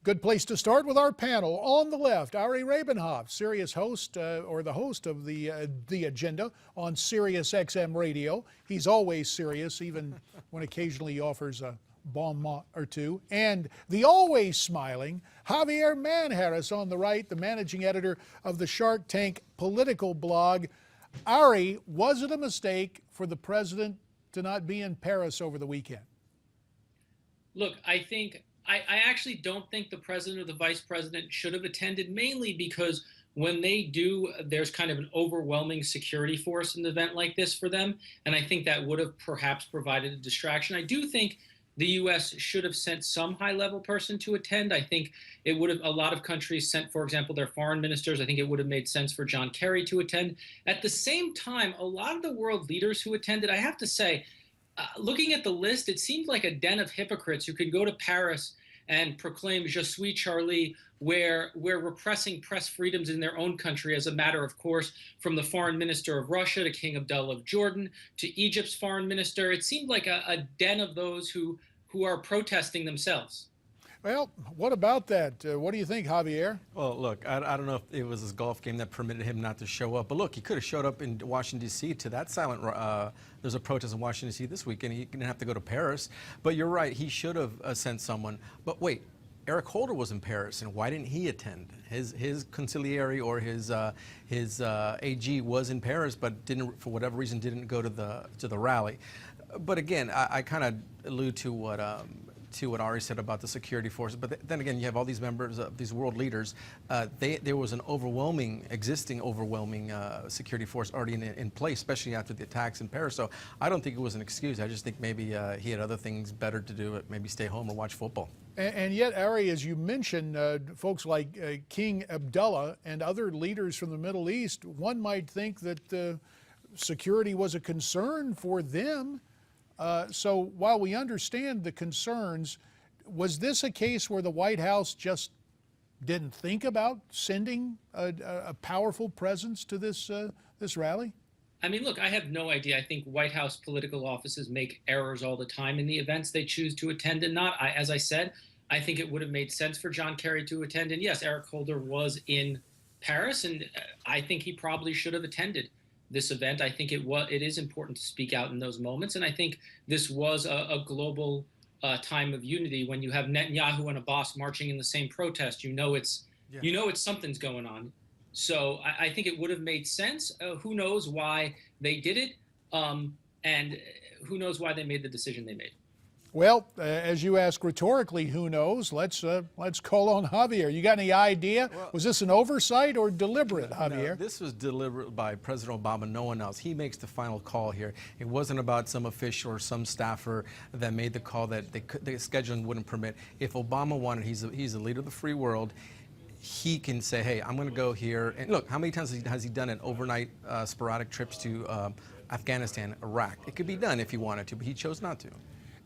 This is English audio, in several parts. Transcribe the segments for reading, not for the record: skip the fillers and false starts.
Good place to start with our panel. On the left, Ari Rabin-Havt, Sirius host, or the host of the Agenda on Sirius XM Radio. He's always serious, even when occasionally he offers a bon mot or two. And the always smiling Javier Manjarres on the right, the managing editor of the Shark Tank political blog. Ari, was it a mistake for the president to not be in Paris over the weekend? Look, I actually don't think the president or the vice president should have attended, mainly because when they do, there's kind of an overwhelming security force in an event like this for them. And I think that would have perhaps provided a distraction. I do think the U.S. should have sent some high-level person to attend. I think it would have, a lot of countries sent, for example, their foreign ministers. I think it would have made sense for John Kerry to attend. At the same time, a lot of the world leaders who attended, I have to say, looking at the list, it seemed like a den of hypocrites who could go to Paris and proclaim "Je suis Charlie," where we're repressing press freedoms in their own country as a matter of course, from the foreign minister of Russia to King Abdullah of Jordan to Egypt's foreign minister. It seemed like a den of those who are protesting themselves. Well, what about that? What do you think, Javier? Well, look, I don't know if it was his golf game that permitted him not to show up. But look, he could have showed up in Washington, D.C. to that silent, there's a protest in Washington, D.C. this weekend. He didn't have to go to Paris. But you're right, he should have sent someone. But wait, Eric Holder was in Paris, and why didn't he attend? His conciliary or his AG was in Paris, but didn't, for whatever reason, didn't go to the rally. But again, I kind of allude to what Ari said about the security forces. But then again, you have all these members of these world leaders. There was an existing overwhelming security force already in place, especially after the attacks in Paris. So I don't think it was an excuse. I just think maybe he had other things better to do, maybe stay home or watch football. And yet, Ari, as you mentioned, folks like King Abdullah and other leaders from the Middle East, one might think that security was a concern for them. So while we understand the concerns, was this a case where the White House just didn't think about sending a powerful presence to this rally? I mean, look, I have no idea. I think White House political offices make errors all the time in the events they choose to attend and not. As I said, I think it would have made sense for John Kerry to attend. And yes, Eric Holder was in Paris, and I think he probably should have attended this event. I think it is important to speak out in those moments, and I think this was a global time of unity. When you have Netanyahu and Abbas marching in the same protest, you know it's something's going on. So I think it would have made sense. Who knows why they did it, and who knows why they made the decision they made. Well, as you ask rhetorically, who knows? Let's call on Javier. You got any idea? Well, was this an oversight or deliberate, Javier? No, this was deliberate by President Obama, no one else. He makes the final call here. It wasn't about some official or some staffer that made the call that the scheduling wouldn't permit. If Obama wanted, he's the leader of the free world. He can say, hey, I'm going to go here. And look, how many times has he done it? Overnight sporadic trips to Afghanistan, Iraq. It could be done if he wanted to, but he chose not to.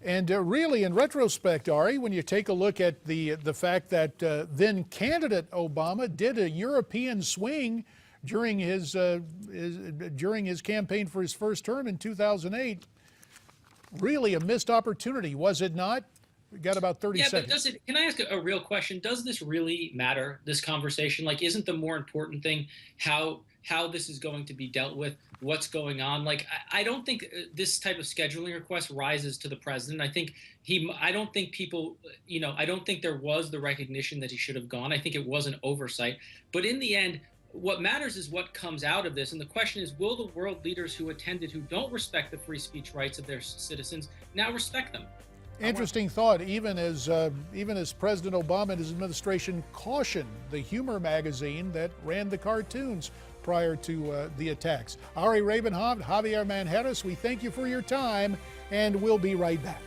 And really, in retrospect, Ari, when you take a look at the fact that then candidate Obama did a European swing during his campaign for his first term in 2008, really a missed opportunity, was it not? We got about 30 seconds. But can I ask a real question? Does this really matter, this conversation? Like, isn't the more important thing how this is going to be dealt with, what's going on? Like, I don't think this type of scheduling request rises to the president. I don't think people, I don't think there was the recognition that he should have gone. I think it was an oversight. But in the end, what matters is what comes out of this. And the question is, will the world leaders who attended, who don't respect the free speech rights of their citizens, now respect them? Interesting thought, even as President Obama and his administration cautioned the humor magazine that ran the cartoons prior to the attacks. Ari Rabin-Havt, Javier Manjarres, we thank you for your time, and we'll be right back.